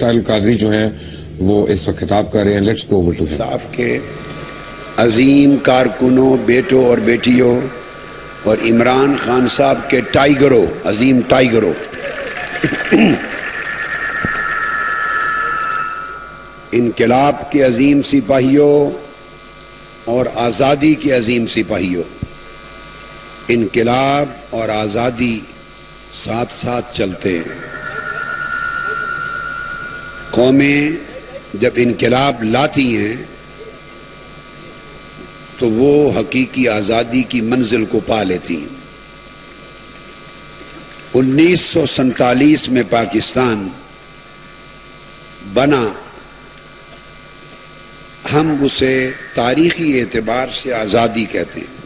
طاہر القادری جو ہیں وہ اس وقت خطاب کر رہے ہیں. لیٹس گو اوور ٹو صاف کے عظیم کارکنوں، بیٹوں اور بیٹیوں، اور عمران خان صاحب کے ٹائیگروں، عظیم ٹائیگروں، انقلاب کے عظیم سپاہیوں اور آزادی کے عظیم سپاہیوں. انقلاب اور آزادی ساتھ ساتھ چلتے ہیں. قومیں جب انقلاب لاتی ہیں تو وہ حقیقی آزادی کی منزل کو پا لیتی ہیں. 1947 میں پاکستان بنا، ہم اسے تاریخی اعتبار سے آزادی کہتے ہیں،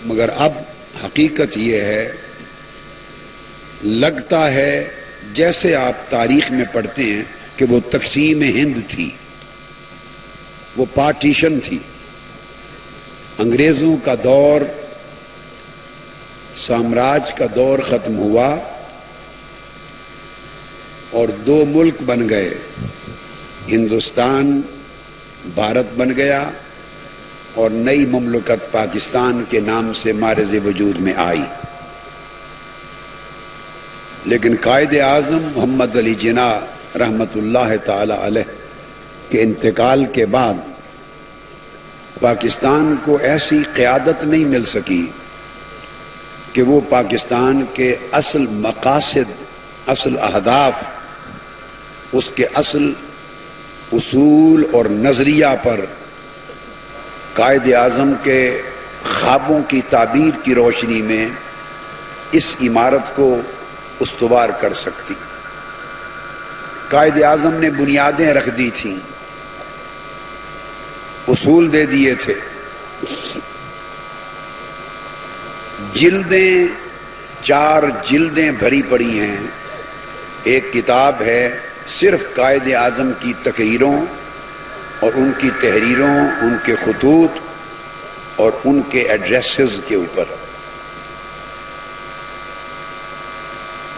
مگر اب حقیقت یہ ہے، لگتا ہے جیسے آپ تاریخ میں پڑھتے ہیں کہ وہ تقسیم ہند تھی، وہ پارٹیشن تھی. انگریزوں کا دور، سامراج کا دور ختم ہوا اور دو ملک بن گئے. ہندوستان بھارت بن گیا اور نئی مملکت پاکستان کے نام سے معرض وجود میں آئی. لیکن قائد اعظم محمد علی جناح رحمت اللہ تعالی علیہ کے انتقال کے بعد پاکستان کو ایسی قیادت نہیں مل سکی کہ وہ پاکستان کے اصل مقاصد، اصل اہداف، اس کے اصل اصول اور نظریہ پر قائد اعظم کے خوابوں کی تعبیر کی روشنی میں اس عمارت کو استوار کر سکتی. قائد اعظم نے بنیادیں رکھ دی تھیں، اصول دے دیے تھے. جلدیں، 4 جلدیں بھری پڑی ہیں. ایک کتاب ہے صرف قائد اعظم کی تقریروں اور ان کی تحریروں، ان کے خطوط اور ان کے ایڈریسز کے اوپر.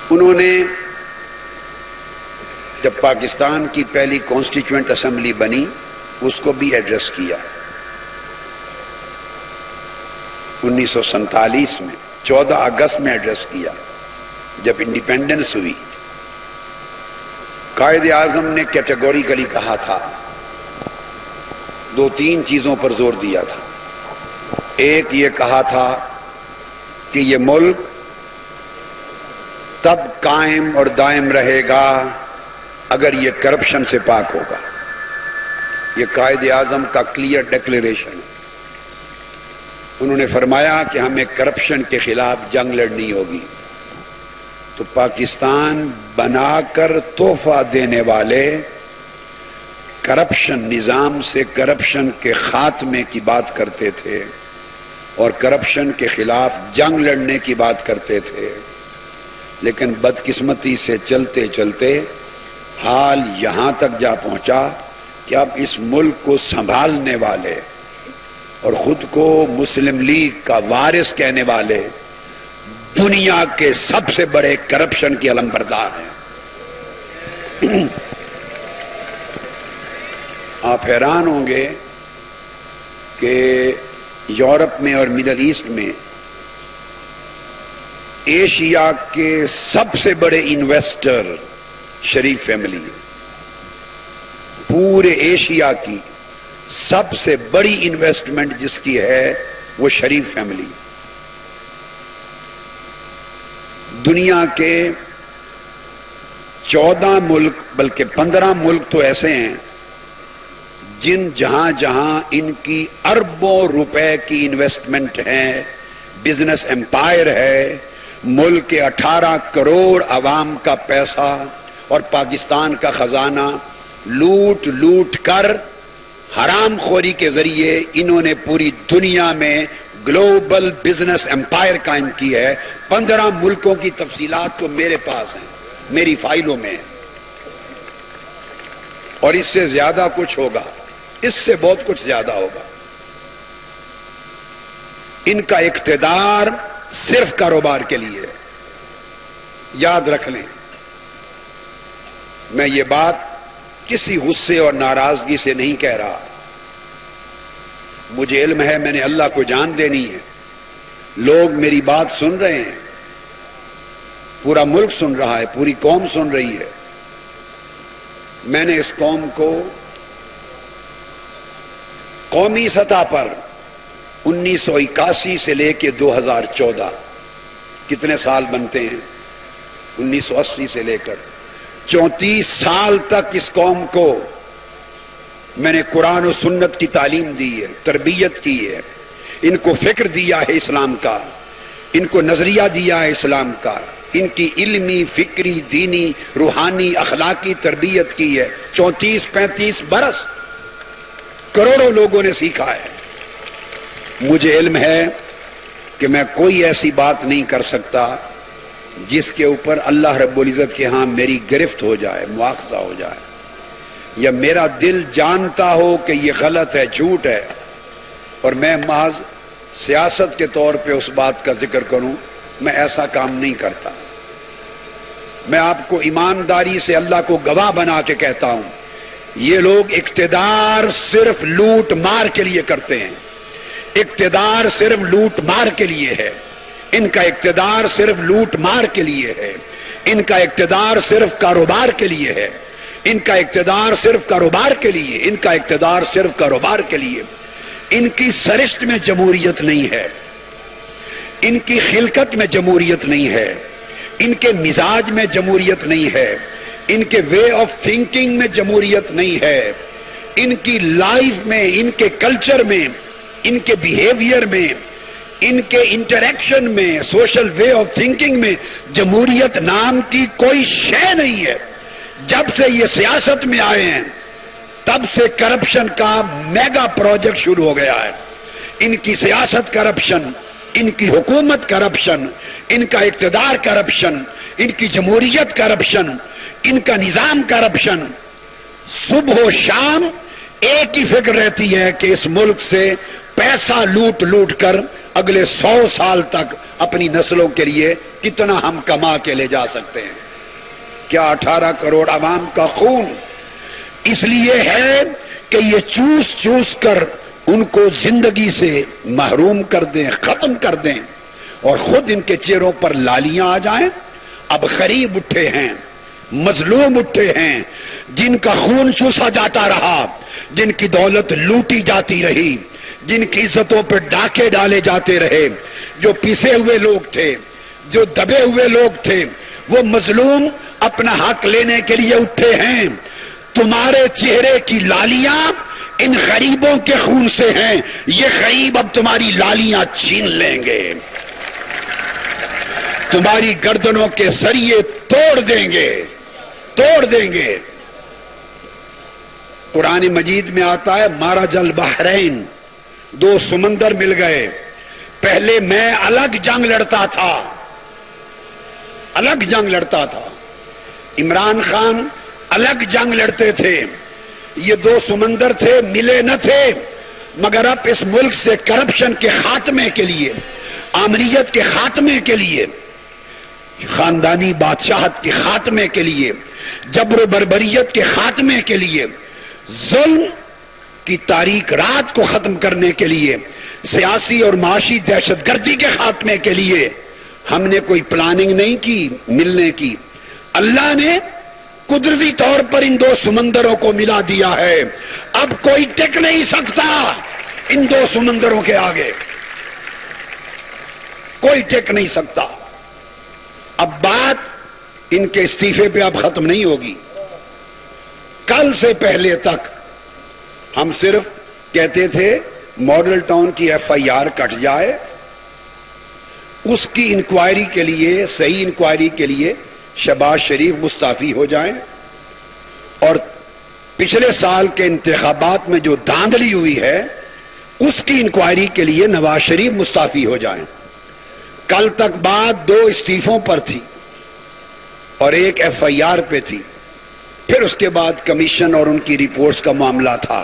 انہوں نے جب پاکستان کی پہلی کانسٹیچوئنٹ اسمبلی بنی اس کو بھی ایڈریس کیا 1947 میں، 14 اگست میں ایڈریس کیا جب انڈیپینڈنس ہوئی. قائد اعظم نے کیٹیگوریکلی کہا تھا، 2-3 چیزوں پر زور دیا تھا. ایک یہ کہا تھا کہ یہ ملک تب قائم اور دائم رہے گا اگر یہ کرپشن سے پاک ہوگا. یہ قائد اعظم کا کلیئر ڈکلیریشن ہے. انہوں نے فرمایا کہ ہمیں کرپشن کے خلاف جنگ لڑنی ہوگی. تو پاکستان بنا کر تحفہ دینے والے کرپشن نظام سے کرپشن کے خاتمے کی بات کرتے تھے اور کرپشن کے خلاف جنگ لڑنے کی بات کرتے تھے. لیکن بدقسمتی سے چلتے چلتے حال یہاں تک جا پہنچا کہ اب اس ملک کو سنبھالنے والے اور خود کو مسلم لیگ کا وارث کہنے والے دنیا کے سب سے بڑے کرپشن کے علمبردار ہیں. آپ حیران ہوں گے کہ یورپ میں اور مڈل ایسٹ میں ایشیا کے سب سے بڑے انویسٹر شریف فیملی ہے. پورے ایشیا کی سب سے بڑی انویسٹمنٹ جس کی ہے وہ شریف فیملی. دنیا کے 14 ملک بلکہ 15 ملک تو ایسے ہیں جہاں جہاں ان کی اربوں روپے کی انویسٹمنٹ ہے، بزنس امپائر ہے. ملک کے 18 کروڑ عوام کا پیسہ اور پاکستان کا خزانہ لوٹ لوٹ کر حرام خوری کے ذریعے انہوں نے پوری دنیا میں گلوبل بزنس امپائر قائم کی ہے. 15 ملکوں کی تفصیلات تو میرے پاس ہیں، میری فائلوں میں، اور اس سے زیادہ کچھ ہوگا، اس سے بہت کچھ زیادہ ہوگا. ان کا اقتدار صرف کاروبار کے لیے، یاد رکھ لیں. میں یہ بات کسی غصے اور ناراضگی سے نہیں کہہ رہا. مجھے علم ہے میں نے اللہ کو جان دینی ہے. لوگ میری بات سن رہے ہیں، پورا ملک سن رہا ہے، پوری قوم سن رہی ہے. میں نے اس قوم کو قومی سطح پر 1981 سے لے کے 2014 کتنے سال بنتے ہیں، 1980 سے لے کر 34 سال تک اس قوم کو میں نے قرآن و سنت کی تعلیم دی ہے، تربیت کی ہے. ان کو فکر دیا ہے اسلام کا، ان کو نظریہ دیا ہے اسلام کا، ان کی علمی، فکری، دینی، روحانی، اخلاقی تربیت کی ہے. 34-35 برس کروڑوں لوگوں نے سیکھا ہے. مجھے علم ہے کہ میں کوئی ایسی بات نہیں کر سکتا جس کے اوپر اللہ رب العزت کے ہاں میری گرفت ہو جائے، مواخذہ ہو جائے، یا میرا دل جانتا ہو کہ یہ غلط ہے، جھوٹ ہے، اور میں محض سیاست کے طور پہ اس بات کا ذکر کروں. میں ایسا کام نہیں کرتا. میں آپ کو ایمانداری سے اللہ کو گواہ بنا کے کہتا ہوں، یہ لوگ اقتدار صرف لوٹ مار کے لیے کرتے ہیں. اقتدار صرف لوٹ مار کے لیے ہے. ان کا اقتدار صرف لوٹ مار کے لیے ہے. ان کا اقتدار صرف کاروبار کے لیے ہے. ان کا اقتدار صرف کاروبار کے لیے. ان کا اقتدار صرف کاروبار کے لیے. ان کی سرشت میں جمہوریت نہیں ہے، ان کی خلقت میں جمہوریت نہیں ہے، ان کے مزاج میں جمہوریت نہیں ہے، ان کے وے آف تھنکنگ میں جمہوریت نہیں ہے، ان کی لائف میں، ان کے کلچر میں، ان کے بیہیویئر میں، ان کے انٹریکشن میں، سوشل وے آف تھنکنگ میں جمہوریت نام کی کوئی شے نہیں ہے. جب سے یہ سیاست میں آئے ہیں تب سے کرپشن کا میگا پروجیکٹ شروع ہو گیا ہے. ان کی سیاست کرپشن، ان کی حکومت کرپشن، ان کا اقتدار کرپشن، ان کی جمہوریت کرپشن، ان کا نظام کرپشن. صبح و شام ایک ہی فکر رہتی ہے کہ اس ملک سے پیسہ لوٹ لوٹ کر اگلے 100 سال تک اپنی نسلوں کے لیے کتنا ہم کما کے لے جا سکتے ہیں. کیا 18 کروڑ عوام کا خون اس لیے ہے کہ یہ چوس چوس کر ان کو زندگی سے محروم کر دیں، ختم کر دیں، اور خود ان کے چہروں پر لالیاں آ جائیں. اب غریب اٹھے ہیں، مظلوم اٹھے ہیں، جن کا خون چوسا جاتا رہا، جن کی دولت لوٹی جاتی رہی، جن کی عزتوں پہ ڈاکے ڈالے جاتے رہے، جو پیسے ہوئے لوگ تھے، جو دبے ہوئے لوگ تھے، وہ مظلوم اپنا حق لینے کے لیے اٹھے ہیں. تمہارے چہرے کی لالیاں ان غریبوں کے خون سے ہیں. یہ غریب اب تمہاری لالیاں چھین لیں گے، تمہاری گردنوں کے سریے توڑ دیں گے، توڑ دیں گے. قرآن مجید میں آتا ہے مارج البحرین، 2 سمندر مل گئے. پہلے میں الگ جنگ لڑتا تھا، الگ جنگ لڑتا تھا، عمران خان الگ جنگ لڑتے تھے. یہ 2 سمندر تھے، ملے نہ تھے، مگر اب اس ملک سے کرپشن کے خاتمے کے لیے، آمریت کے خاتمے کے لیے، خاندانی بادشاہت کے خاتمے کے لیے، جبر و بربریت کے خاتمے کے لیے، ظلم کی تاریک رات کو ختم کرنے کے لیے، سیاسی اور معاشی دہشت گردی کے خاتمے کے لیے ہم نے کوئی پلاننگ نہیں کی ملنے کی. اللہ نے قدرتی طور پر ان 2 سمندروں کو ملا دیا ہے. اب کوئی ٹک نہیں سکتا ان 2 سمندروں کے آگے، کوئی ٹک نہیں سکتا. اب بات ان کے استعفے پہ اب ختم نہیں ہوگی. کل سے پہلے تک ہم صرف کہتے تھے ماڈل ٹاؤن کی FIR کٹ جائے، اس کی انکوائری کے لیے، صحیح انکوائری کے لیے شہباز شریف مستعفی ہو جائیں، اور پچھلے سال کے انتخابات میں جو دھاندلی ہوئی ہے اس کی انکوائری کے لیے نواز شریف مستعفی ہو جائیں. کل تک بات 2 استعفوں پر تھی اور 1 FIR پہ تھی، پھر اس کے بعد کمیشن اور ان کی رپورٹس کا معاملہ تھا.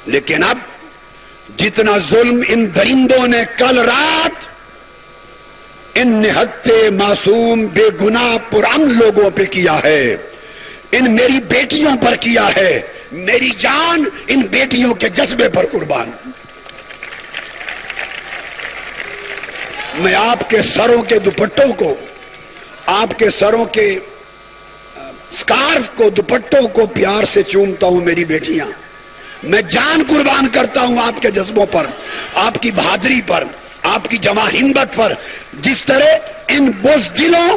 لیکن اب جتنا ظلم ان درندوں نے کل رات ان نہتے معصوم بے گناہ پرامن لوگوں پہ کیا ہے، ان میری بیٹیوں پر کیا ہے، میری جان ان بیٹیوں کے جذبے پر قربان. میں آپ کے سروں کے دوپٹوں کو، آپ کے سروں کے سکارف کو، دوپٹوں کو پیار سے چومتا ہوں میری بیٹیاں. میں جان قربان کرتا ہوں آپ کے جذبوں پر، آپ کی بہادری پر، آپ کی جمع ہمت پر. جس طرح ان بزدلوں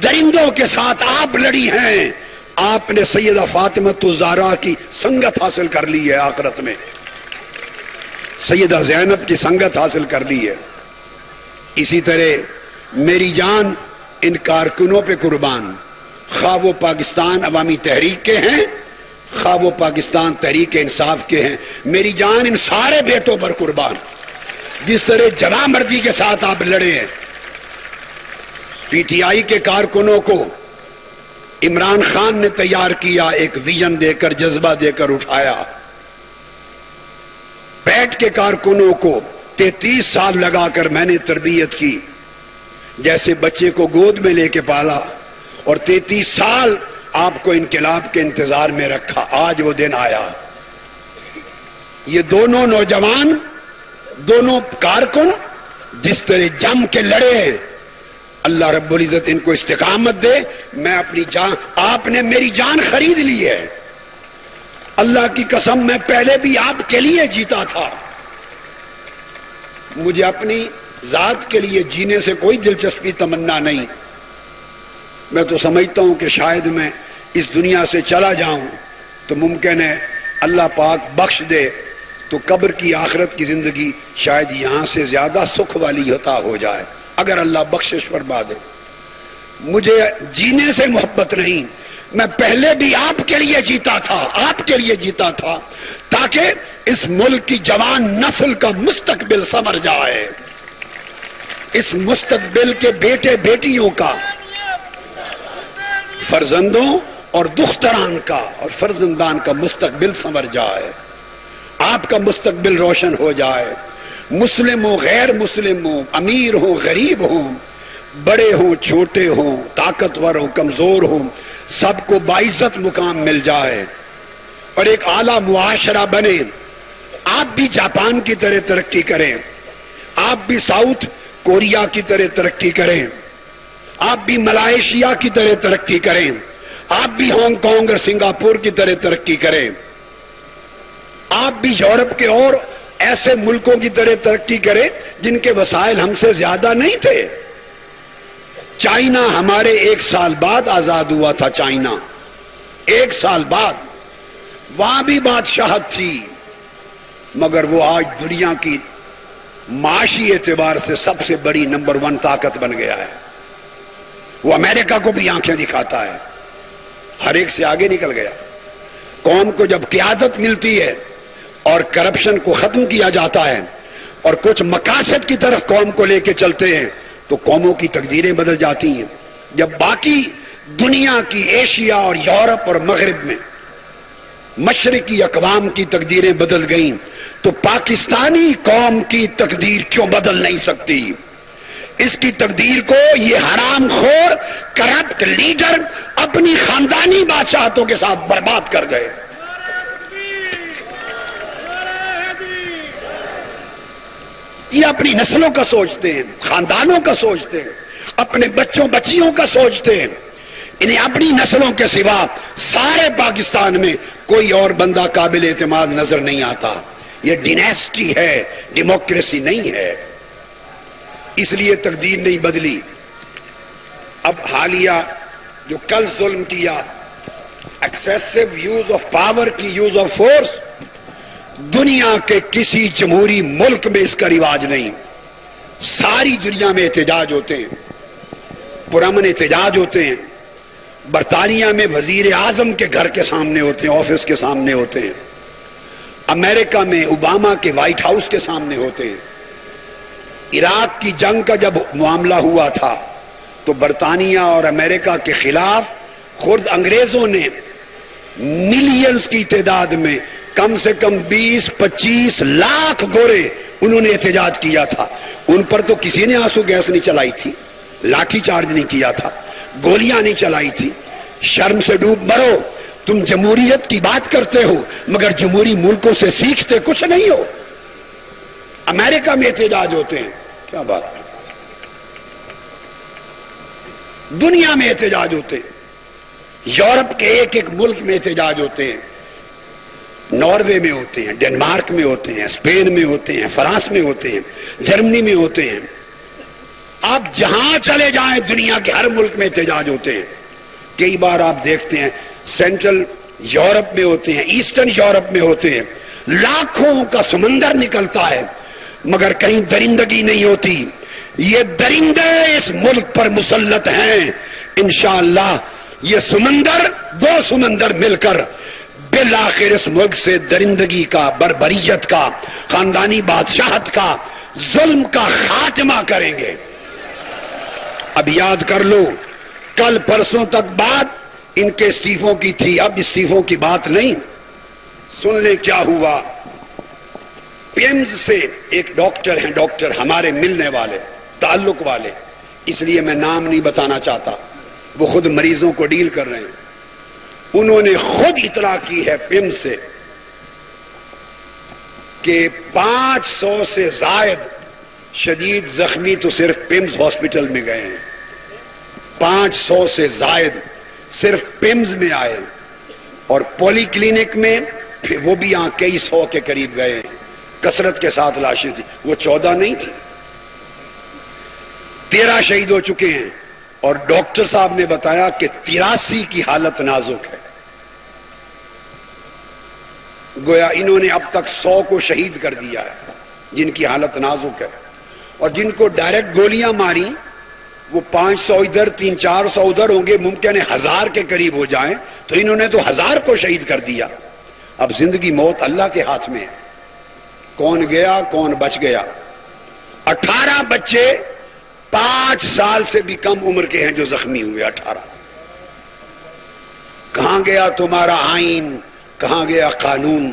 درندوں کے ساتھ آپ لڑی ہیں، آپ نے سیدہ فاطمہ الزہرا کی سنگت حاصل کر لی ہے، آخرت میں سیدہ زینب کی سنگت حاصل کر لی ہے. اسی طرح میری جان ان کارکنوں پہ قربان، خواہ وہ پاکستان عوامی تحریک کے ہیں، خواہ وہ پاکستان تحریک انصاف کے ہیں. میری جان ان سارے بیٹوں پر قربان. جس طرح جرا مردی کے ساتھ آپ لڑے ہیں، پی ٹی آئی کے کارکنوں کو عمران خان نے تیار کیا، ایک ویژن دے کر، جذبہ دے کر اٹھایا. پیٹ کے کارکنوں کو 33 سال لگا کر میں نے تربیت کی، جیسے بچے کو گود میں لے کے پالا، اور 33 سال آپ کو انقلاب کے انتظار میں رکھا. آج وہ دن آیا. یہ دونوں نوجوان، دونوں کارکن جس طرح جم کے لڑے، اللہ رب العزت ان کو استقامت دے. میں اپنی جان، آپ نے میری جان خرید لی ہے. اللہ کی قسم میں پہلے بھی آپ کے لیے جیتا تھا. مجھے اپنی ذات کے لیے جینے سے کوئی دلچسپی تمنا نہیں. میں تو سمجھتا ہوں کہ شاید میں اس دنیا سے چلا جاؤں تو ممکن ہے اللہ پاک بخش دے تو قبر کی، آخرت کی زندگی شاید یہاں سے زیادہ سکھ والی عطا ہو جائے، اگر اللہ بخشش فرما دے. مجھے جینے سے محبت نہیں. میں پہلے بھی آپ کے لیے جیتا تھا، آپ کے لیے جیتا تھا، تاکہ اس ملک کی جوان نسل کا مستقبل سنور جائے. اس مستقبل کے بیٹے بیٹیوں کا، فرزندوں اور دختران کا اور فرزندان کا مستقبل سنور جائے، آپ کا مستقبل روشن ہو جائے. مسلم ہو غیر مسلم ہو، امیر ہو غریب ہو، بڑے ہوں چھوٹے ہوں، طاقتور ہوں کمزور ہوں، سب کو باعزت مقام مل جائے اور ایک اعلیٰ معاشرہ بنے. آپ بھی جاپان کی طرح ترقی کریں، آپ بھی ساؤتھ کوریا کی طرح ترقی کریں، آپ بھی ملائیشیا کی طرح ترقی کریں، آپ بھی ہانگ کانگ اور سنگاپور کی طرح ترقی کریں، آپ بھی یورپ کے اور ایسے ملکوں کی طرح ترقی کریں جن کے وسائل ہم سے زیادہ نہیں تھے. چائنا ہمارے 1 سال بعد آزاد ہوا تھا. چائنا 1 سال بعد، وہاں بھی بادشاہت تھی، مگر وہ آج دنیا کی معاشی اعتبار سے سب سے بڑی نمبر 1 طاقت بن گیا ہے. وہ امریکہ کو بھی آنکھیں دکھاتا ہے، ہر ایک سے آگے نکل گیا. قوم کو جب قیادت ملتی ہے اور کرپشن کو ختم کیا جاتا ہے اور کچھ مقاصد کی طرف قوم کو لے کے چلتے ہیں تو قوموں کی تقدیریں بدل جاتی ہیں. جب باقی دنیا کی، ایشیا اور یورپ اور مغرب میں مشرقی اقوام کی تقدیریں بدل گئیں تو پاکستانی قوم کی تقدیر کیوں بدل نہیں سکتی؟ اس کی تقدیر کو یہ حرام خور کرپٹ لیڈر اپنی خاندانی بادشاہتوں کے ساتھ برباد کر گئے. یہ اپنی نسلوں کا سوچتے ہیں، خاندانوں کا سوچتے ہیں، اپنے بچوں بچیوں کا سوچتے ہیں. انہیں اپنی نسلوں کے سوا سارے پاکستان میں کوئی اور بندہ قابل اعتماد نظر نہیں آتا. یہ ڈیناسٹی ہے، ڈیموکریسی نہیں ہے. اس لیے تقدیر نہیں بدلی. اب حالیہ جو کل ظلم کیا، ایکسیسو یوز آف پاور کی، یوز آف فورس، دنیا کے کسی جمہوری ملک میں اس کا رواج نہیں. ساری دنیا میں احتجاج ہوتے ہیں، پرامن احتجاج ہوتے ہیں. برطانیہ میں وزیر اعظم کے گھر کے سامنے ہوتے ہیں، آفس کے سامنے ہوتے ہیں. امریکہ میں اوباما کے وائٹ ہاؤس کے سامنے ہوتے ہیں. عراق کی جنگ کا جب معاملہ ہوا تھا تو برطانیہ اور امریکہ کے خلاف خود انگریزوں نے ملینز کی تعداد میں کم سے کم 20-25 لاکھ گورے انہوں نے احتجاج کیا تھا. ان پر تو کسی نے آنسو گیس نہیں چلائی تھی، لاٹھی چارج نہیں کیا تھا، گولیاں نہیں چلائی تھی. شرم سے ڈوب مرو. تم جمہوریت کی بات کرتے ہو مگر جمہوری ملکوں سے سیکھتے کچھ نہیں ہو. امریکہ میں احتجاج ہوتے ہیں, کیا بات ہے, دنیا میں احتجاج ہوتے ہیں, یورپ کے ایک ایک ملک میں احتجاج ہوتے ہیں, ناروے میں ہوتے ہیں, ڈنمارک میں ہوتے ہیں, اسپین میں ہوتے ہیں, فرانس میں ہوتے ہیں, جرمنی میں ہوتے ہیں. آپ جہاں چلے جائیں دنیا کے ہر ملک میں احتجاج ہوتے ہیں. کئی بار آپ دیکھتے ہیں سینٹرل یورپ میں ہوتے ہیں, ایسٹرن یورپ میں ہوتے ہیں, لاکھوں کا سمندر نکلتا ہے مگر کہیں درندگی نہیں ہوتی. یہ درندے اس ملک پر مسلط ہیں. انشاءاللہ یہ سمندر, دو سمندر مل کر بالآخر اس ملک سے درندگی کا, بربریت کا, خاندانی بادشاہت کا, ظلم کا خاتمہ کریں گے. اب یاد کر لو, کل پرسوں تک بات ان کے استعفوں کی تھی, اب استعفوں کی بات نہیں. سن لیں کیا ہوا. پیمز سے ایک ڈاکٹر ہیں, ڈاکٹر ہمارے ملنے والے, تعلق والے, اس لیے میں نام نہیں بتانا چاہتا, وہ خود مریضوں کو ڈیل کر رہے ہیں. انہوں نے خود اطلاع کی ہے پیمز سے کہ 500 سے زائد شدید زخمی تو صرف پیمز ہاسپٹل میں گئے ہیں. 500 سے زائد صرف پیمز میں آئے, اور پولی کلینک میں وہ بھی یہاں کئی سو کے قریب گئے ہیں. کثرت کے ساتھ لاشیں تھی, وہ 14 نہیں تھی. 13 شہید ہو چکے ہیں, اور ڈاکٹر صاحب نے بتایا کہ 83 کی حالت نازک ہے. گویا انہوں نے اب تک 100 کو شہید کر دیا ہے جن کی حالت نازک ہے, اور جن کو ڈائریکٹ گولیاں ماری وہ 500 ادھر, 300-400 ادھر ہوں گے, ممکن ہے 1000 کے قریب ہو جائیں, تو انہوں نے تو 1000 کو شہید کر دیا. اب زندگی موت اللہ کے ہاتھ میں ہے, کون گیا کون بچ گیا. 18 بچے 5 سال سے بھی کم عمر کے ہیں جو زخمی ہوئے. 18. کہاں گیا تمہارا آئین, کہاں گیا قانون,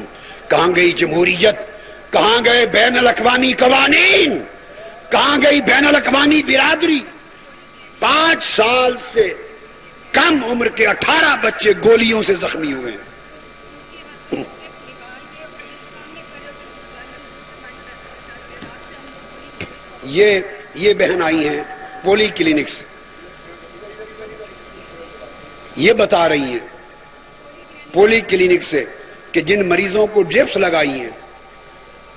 کہاں گئی جمہوریت, کہاں گئے بین الاقوامی قوانین, کہاں گئی بین الاقوامی برادری. 5 سال سے کم عمر کے 18 بچے گولیوں سے زخمی ہوئے ہیں. یہ بہن آئی ہیں پولی کلینک سے, یہ بتا رہی ہیں پولی کلینک سے کہ جن مریضوں کو ڈرپس لگائی ہیں,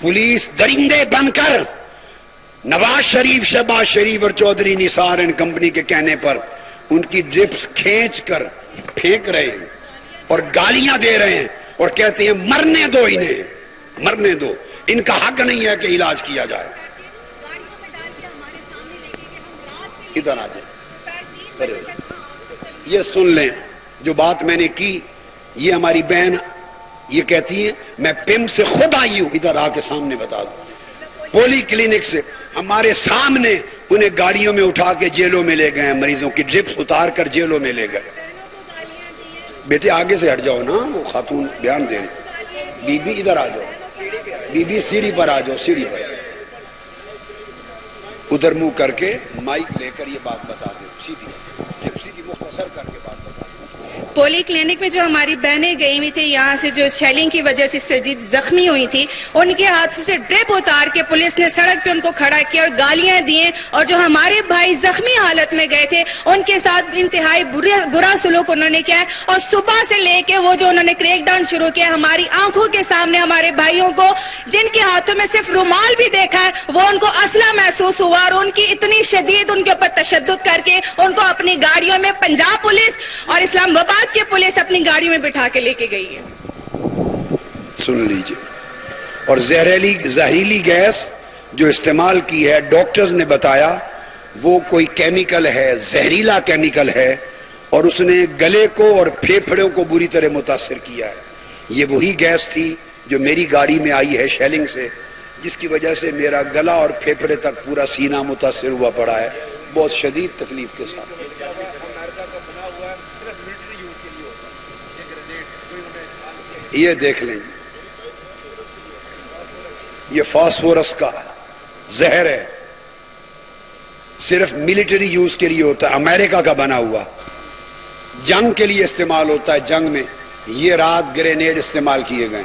پولیس درندے بن کر نواز شریف, شہباز شریف اور چودھری نثار اینڈ کمپنی کے کہنے پر ان کی ڈرپس کھینچ کر پھینک رہے ہیں اور گالیاں دے رہے ہیں, اور کہتے ہیں مرنے دو انہیں, مرنے دو, ان کا حق نہیں ہے کہ علاج کیا جائے. ادھر آ جائیں, یہ سن لیں جو بات میں نے کی. یہ ہماری بہن یہ کہتی ہے میں پم سے خود آئی ہوں, ادھر آ کے سامنے بتا دوں. پولی کلینک سے ہمارے سامنے انہیں گاڑیوں میں اٹھا کے جیلوں میں لے گئے ہیں, مریضوں کی ڈرپس اتار کر جیلوں میں لے گئے. بیٹے آگے سے ہٹ جاؤ نا, وہ خاتون بیان دے رہی. بی بی ادھر آ جاؤ, بی بی سیڑھی پر آ جاؤ, سیڑھی پر ادھر منہ کر کے مائک لے کر یہ بات بتا دو, سیدھی مختصر کر کے بات بتا دو. پولی کلینک میں جو ہماری بہنیں گئی ہوئی تھی یہاں سے, جو شیلنگ کی وجہ سے شدید زخمی ہوئی تھی, ان کے ہاتھوں سے ڈرپ اتار کے پولیس نے سڑک پہ ان کو کھڑا کیا اور گالیاں دیے, اور جو ہمارے بھائی زخمی حالت میں گئے تھے ان کے ساتھ انتہائی برا سلوک انہوں نے کیا ہے. اور صبح سے لے کے وہ جو انہوں نے کریک ڈاؤن شروع کیا ہماری آنکھوں کے سامنے, ہمارے بھائیوں کو جن کے ہاتھوں میں صرف رومال بھی دیکھا ہے وہ ان کو اسلحہ محسوس ہوا, اور ان کی اتنی شدید ان کے اوپر تشدد کر کے ان کو اپنی گاڑیوں میں پنجاب پولیس اور اسلام آباد کے پولیس اپنی گاڑیوں میں بٹھا کے لے کے گئی ہے. سن لیجئے. اور زہریلی گیس جو استعمال کی ہے ڈاکٹرز نے بتایا وہ کوئی کیمیکل ہے, زہریلا کیمیکل ہے, اور اس نے گلے کو اور پھیپھڑوں کو بری طرح متاثر کیا ہے. یہ وہی گیس تھی جو میری گاڑی میں آئی ہے شیلنگ سے, جس کی وجہ سے میرا گلا اور پھیپھڑے تک پورا سینہ متاثر ہوا پڑا ہے بہت شدید تکلیف کے ساتھ. یہ دیکھ لیں, یہ فاسفورس کا زہر ہے, صرف ملٹری یوز کے لیے ہوتا ہے, امریکہ کا بنا ہوا, جنگ کے لیے استعمال ہوتا ہے, جنگ میں یہ رات گرینیڈ استعمال کیے گئے.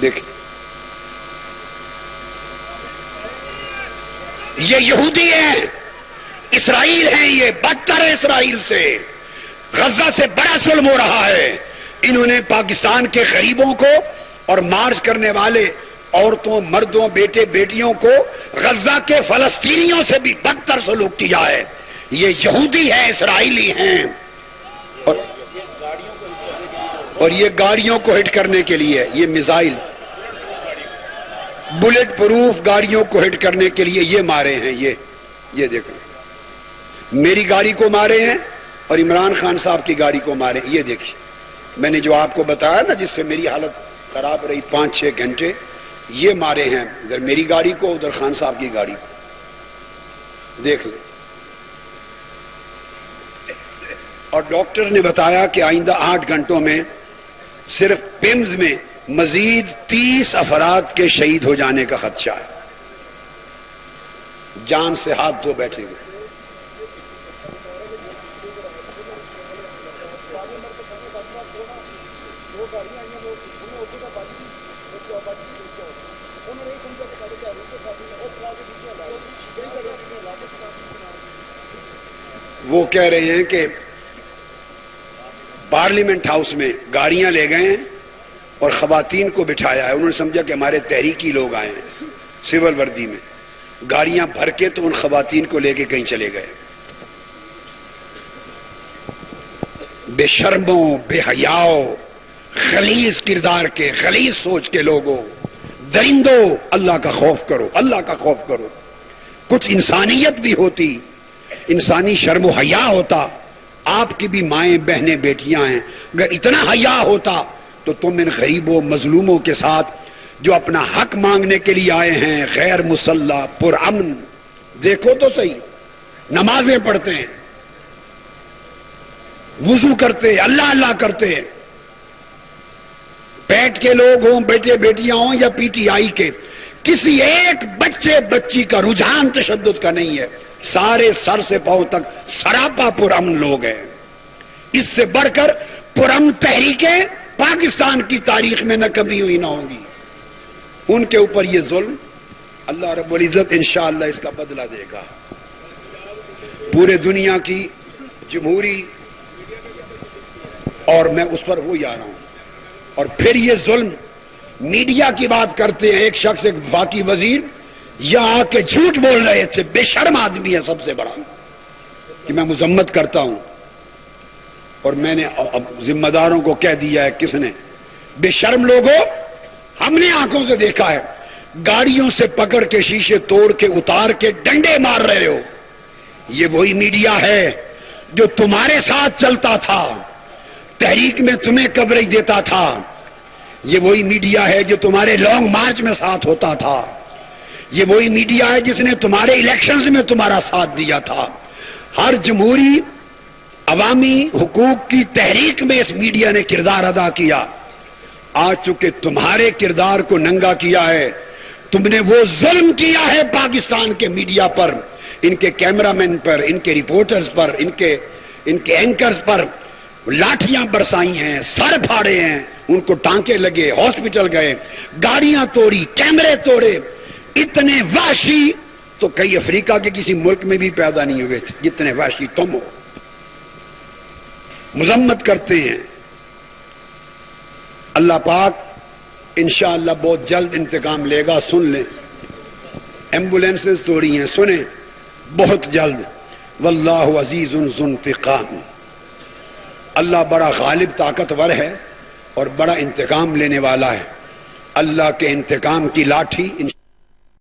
دیکھیں یہ یہودی ہیں، اسرائیل ہیں، یہ بدتر ہے اسرائیل سے. غزہ سے بڑا ظلم ہو رہا ہے. انہوں نے پاکستان کے غریبوں کو اور مارچ کرنے والے عورتوں، مردوں، بیٹے بیٹیوں کو غزہ کے فلسطینیوں سے بھی بدتر سلوک کیا ہے. یہ یہودی ہیں، اسرائیلی ہیں. اور یہ گاڑیوں کو ہٹ کرنے کے لیے یہ میزائل، بلٹ پروف گاڑیوں کو ہٹ کرنے کے لیے یہ مارے ہیں. یہ دیکھیں میری گاڑی کو مارے ہیں اور عمران خان صاحب کی گاڑی کو مارے. یہ دیکھیں میں نے جو آپ کو بتایا نا جس سے میری حالت خراب رہی 5-6 گھنٹے، یہ مارے ہیں ادھر میری گاڑی کو، ادھر خان صاحب کی گاڑی کو. دیکھ لیں. اور ڈاکٹر نے بتایا کہ آئندہ 8 گھنٹوں میں صرف پیمز میں مزید 30 افراد کے شہید ہو جانے کا خدشہ ہے. جان سے ہاتھ دھو بیٹھے گئے. وہ کہہ رہے ہیں کہ پارلیمنٹ ہاؤس میں گاڑیاں لے گئے ہیں اور خواتین کو بٹھایا ہے. انہوں نے سمجھا کہ ہمارے تحریکی لوگ آئے ہیں سول وردی میں، گاڑیاں بھر کے تو ان خواتین کو لے کے کہیں چلے گئے. بے شرموں، بے حیاؤ، غلیظ کردار کے، غلیظ سوچ کے لوگوں، درندوں، اللہ کا خوف کرو، اللہ کا خوف کرو. کچھ انسانیت بھی ہوتی، انسانی شرم و حیا ہوتا. آپ کی بھی مائیں بہنیں بیٹیاں ہیں. اگر اتنا حیا ہوتا تو تم ان غریبوں مظلوموں کے ساتھ جو اپنا حق مانگنے کے لیے آئے ہیں، غیر مسلح، پرامن، دیکھو تو صحیح، نمازیں پڑھتے ہیں، وضو کرتے، اللہ اللہ کرتے ہیں، پیٹ کے لوگ ہوں، بیٹے بیٹیاں ہوں یا پی ٹی آئی کے، کسی ایک بچے بچی کا رجحان تشدد کا نہیں ہے. سارے سر سے پاؤں تک سراپا پرامن لوگ ہیں. اس سے بڑھ کر پرامن تحریکیں پاکستان کی تاریخ میں نہ کبھی ہوئی نہ ہوں گی. ان کے اوپر یہ ظلم اللہ رب العزت انشاءاللہ اس کا بدلہ دے گا. پورے دنیا کی جمہوری، اور میں اس پر ہو جا رہا ہوں. اور پھر یہ ظلم میڈیا کی بات کرتے ہیں. ایک شخص، ایک وفاقی وزیر یہاں آ کے جھوٹ بول رہے تھے، بے شرم آدمی ہے سب سے بڑا، کہ میں مذمت کرتا ہوں. اور میں نے ذمہ داروں کو کہہ دیا ہے، کس نے؟ بے شرم لوگوں، ہم نے آنکھوں سے دیکھا ہے، گاڑیوں سے پکڑ کے شیشے توڑ کے اتار کے ڈنڈے مار رہے ہو. یہ وہی میڈیا ہے جو تمہارے ساتھ چلتا تھا، تحریک میں تمہیں کوریج دیتا تھا. یہ وہی میڈیا ہے جو تمہارے لانگ مارچ میں ساتھ ہوتا تھا. یہ وہی میڈیا ہے جس نے تمہارے الیکشنز میں تمہارا ساتھ دیا تھا. ہر جمہوری عوامی حقوق کی تحریک میں اس میڈیا نے کردار ادا کیا. آج چونکہ تمہارے کردار کو ننگا کیا ہے، تم نے وہ ظلم کیا ہے پاکستان کے میڈیا پر، ان کے کیمرہ مین پر، ان کے رپورٹرز پر، ان کے اینکرز پر لاٹھیاں برسائی ہیں، سر پھاڑے ہیں، ان کو ٹانکے لگے، ہاسپٹل گئے، گاڑیاں توڑی، کیمرے توڑے. اتنے وحشی تو کئی افریقہ کے کسی ملک میں بھی پیدا نہیں ہوئے تھے جتنے وحشی تم ہو. مذمت کرتے ہیں. اللہ پاک انشاءاللہ بہت جلد انتقام لے گا. سن لیں، ایمبولینسز توڑی ہیں، سنیں، بہت جلد. واللہ عزیز ذو انتقام. اللہ بڑا غالب طاقتور ہے اور بڑا انتقام لینے والا ہے. اللہ کے انتقام کی لاٹھی